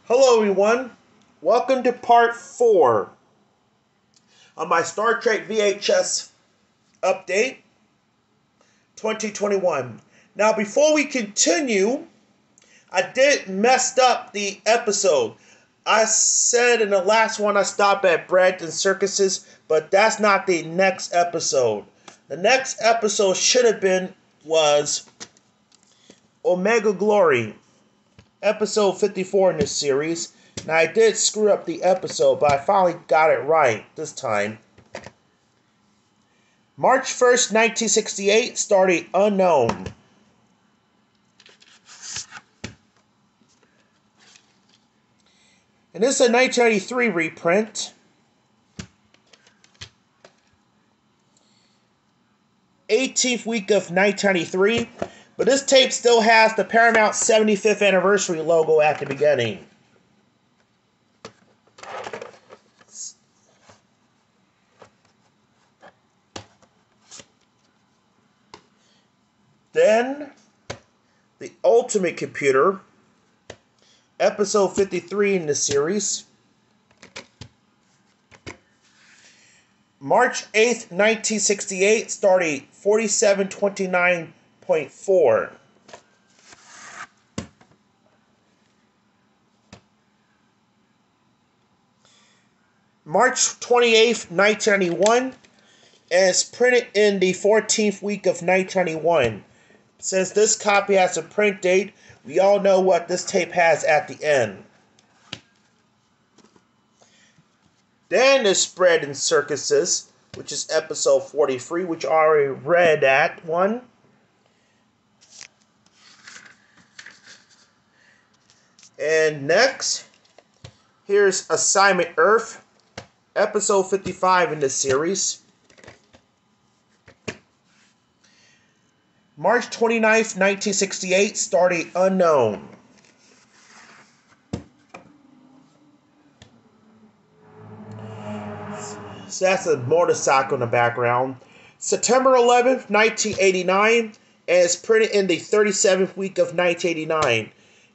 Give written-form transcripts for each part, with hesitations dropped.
Hello everyone, welcome to part 4 of my Star Trek VHS update 2021. Now before we continue, I did mess up the episode. I said in the last one I stopped at bread and circuses, but that's not the next episode. The next episode should have was Omega Glory. Episode 54 in this series. Now I did screw up the episode, but I finally got it right this time. March 1st, 1968, started Unknown. And this is a 1983 reprint. 18th week of 1993. But this tape still has the Paramount 75th anniversary logo at the beginning. Then, the Ultimate Computer, episode 53 in the series. March 8th, 1968, started 4729.4. March 28th, 1991, and it's printed in the 14th week of 1991. Since this copy has a print date, we all know what this tape has at the end. Then the Spread in Circuses, which is episode 43, which I already read that one. And next, here's Assignment Earth, episode 55 in this series. March 29th, 1968, started Unknown. So that's a motorcycle in the background. September 11th, 1989, and it's printed in the 37th week of 1989.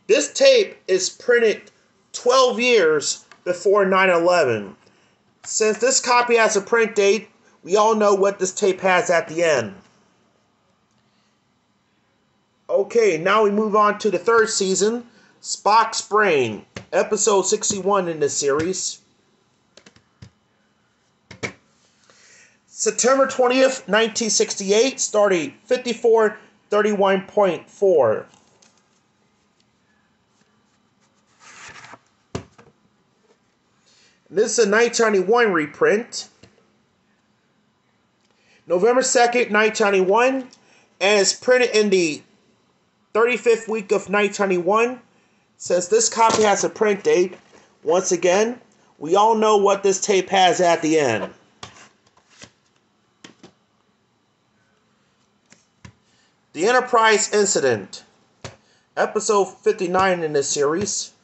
This tape is printed 12 years before 9/11. Since this copy has a print date, we all know what this tape has at the end. Okay, now we move on to the third season, Spocks Brain, episode 61 in this series. September 20th, 1968, started 5431.4. This is a 1991 reprint. November 2nd, 1991, and it's printed in the 35th week of 1991. Since this copy has a print date, once again, we all know what this tape has at the end. The Enterprise Incident, episode 59 in this series.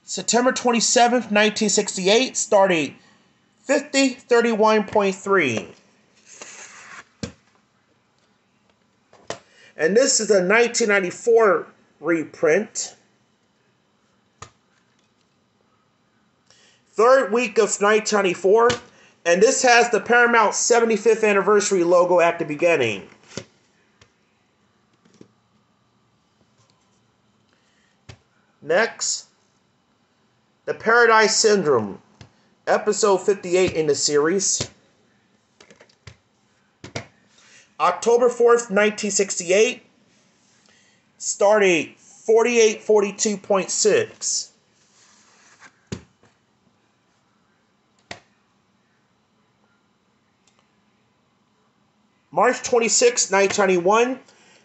September 27th, 1968, started 5031.3. And this is a 1994 reprint. Third week of 1994. And this has the Paramount 75th anniversary logo at the beginning. Next, The Paradise Syndrome, episode 58 in the series. October 4th, 1968, started 4842.6. March 26, 1991,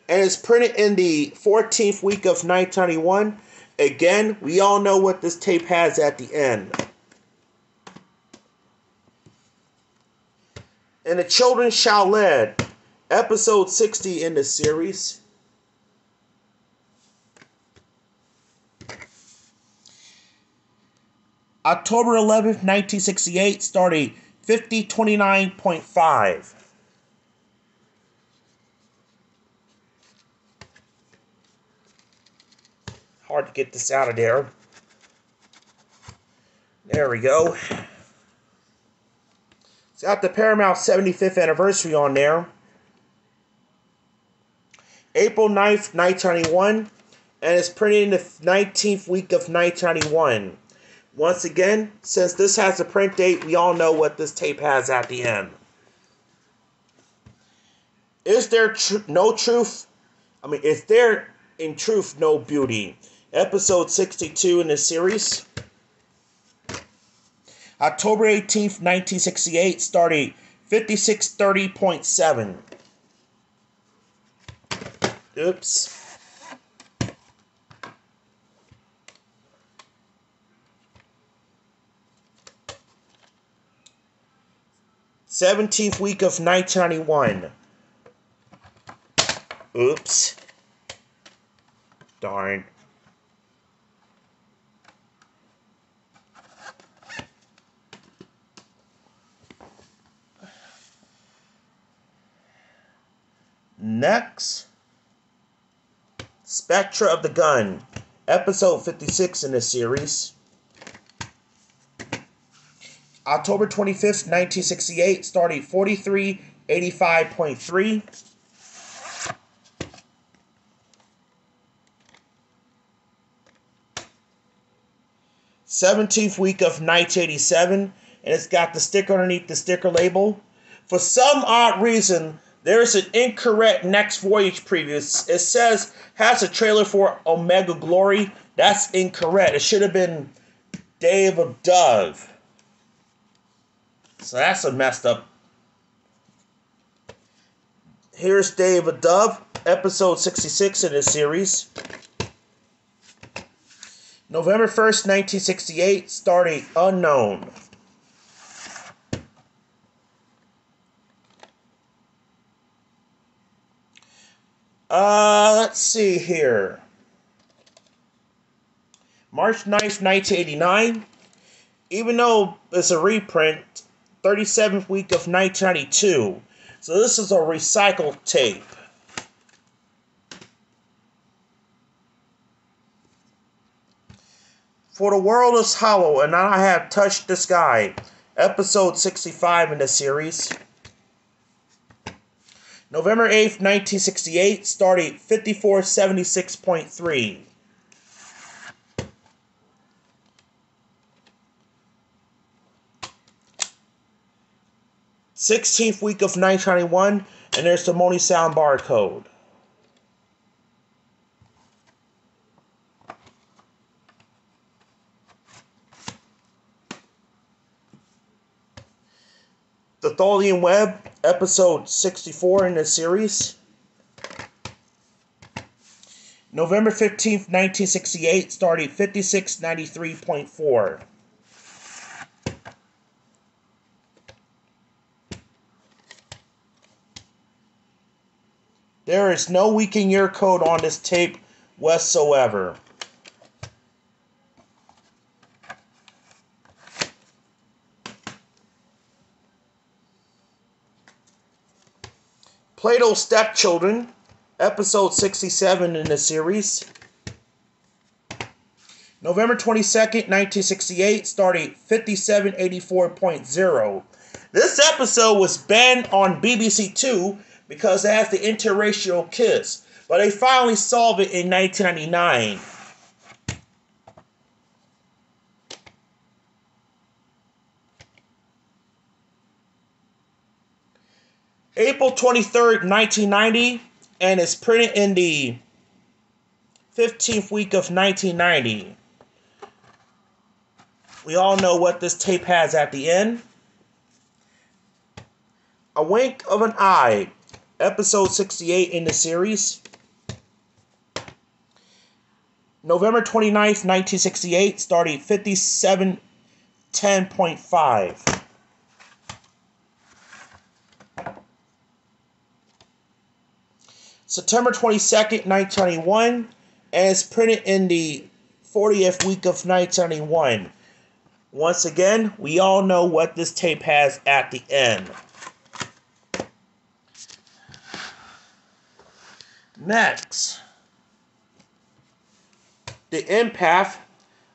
and it's printed in the 14th week of 1991. Again, we all know what this tape has at the end. And The Children Shall Lead, episode 60 in the series. October 11th, 1968, started 5029.5. Hard to get this out of there. There we go. It's got the Paramount 75th anniversary on there. April 9th, 1991. And it's printed in the 19th week of 1991. Once again, since this has a print date, we all know what this tape has at the end. Is there no truth? Is there in truth no beauty? Episode 62 in the series. October 18th, 1968, starting 5630.7. Oops. th week of 1991. Oops. Darn. Next, Spectra of the Gun, episode 56 in this series. October 25th, 1968, starting 4385.3. th week of 1987, and it's got the sticker underneath the sticker label. For some odd reason, there's an incorrect Next Voyage preview. It says has a trailer for Omega Glory. That's incorrect. It should have been Day of a Dove. So that's a messed up. Here's Day of a Dove, episode 66 in this series. November 1st, 1968, starting Unknown. Let's see here. March 9th, 1989. Even though it's a reprint, 37th week of 1992. So this is a recycled tape. For the World is Hollow, and I Have Touched the Sky. Episode 65 in the series. November 8th, 1968, starting 5476.3. th week of 1991, and there's the Moni Sound barcode. The Theorium Web, episode 64 in the series. November 15th, 1968, starting 5693.4. There is no week and year code on this tape whatsoever. Plato's Stepchildren, episode 67 in the series. November 22nd, 1968, starting 5784.0. This episode was banned on BBC Two because it has the interracial kiss, but they finally solved it in 1999. April 23rd, 1990, and it's printed in the 15th week of 1990. We all know what this tape has at the end. A Wink of an Eye, episode 68 in the series. November 29th, 1968, starting 5710.5. September 22nd, 1991, and it's printed in the 40th week of 1991. Once again, we all know what this tape has at the end. Next, The Empath,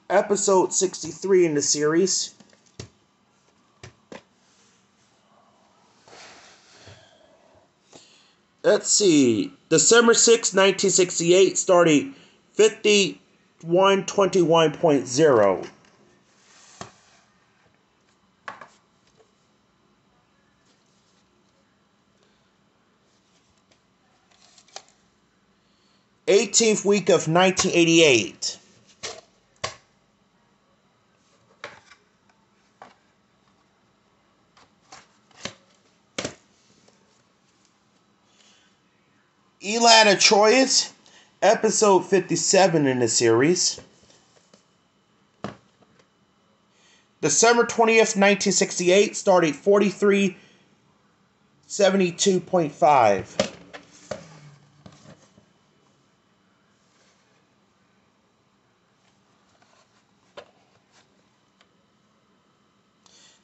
episode 63 in the series. Let's see. December 6, 1968 started 5121.0. Eighteenth week of 1988. Elantras, episode 57 in the series. December 20th, 1968 started 4372.5.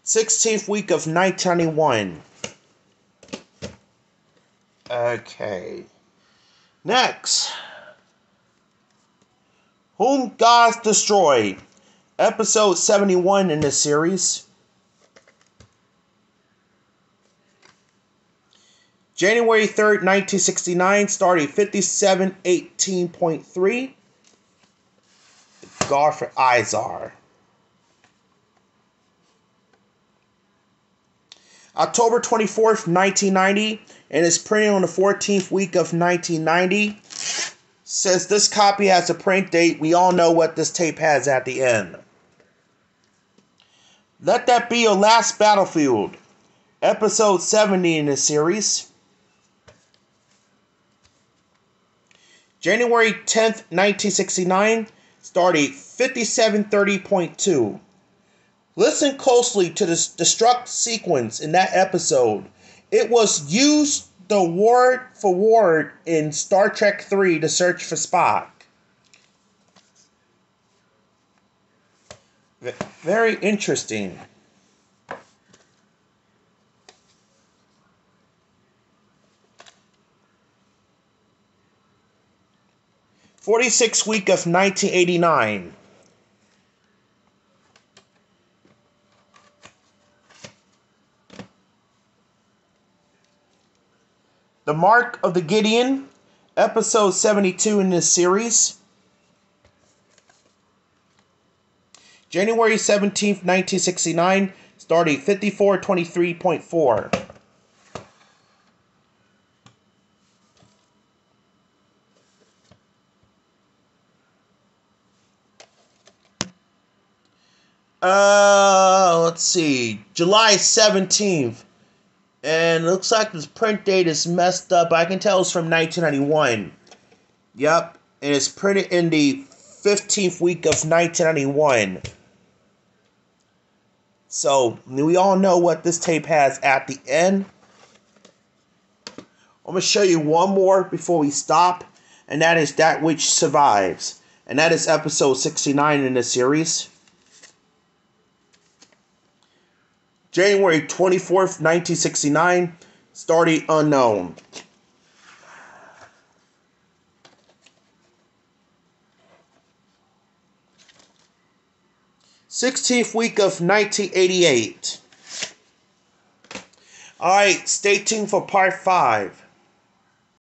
Sixteenth week of 1991. Okay. Next. Whom Gods Destroy, episode 71 in the series. January 3rd, 1969 started 5718.3. The God for Izar. October 24th, 1990, and is printed on the 14th week of 1990. Since this copy has a print date, we all know what this tape has at the end. Let That Be Your Last Battlefield, episode 70 in the series. January 10th, 1969, started 5730.2. Listen closely to the destruct sequence in that episode. It was used the word for word in Star Trek III, The Search for Spock. Very interesting. '46th week of 1989. The Mark of the Gideon, episode 72 in this series. January 17th, 1969, started 5423.4. Let's see. July 17th. And it looks like this print date is messed up. I can tell it's from 1991. Yep. And it's printed in the 15th week of 1991. So, we all know what this tape has at the end. I'm going to show you one more before we stop. And that is That Which Survives. And that is episode 69 in the series. January 24th, 1969, started unknown. '16th week of 1988. Alright, stay tuned for part 5.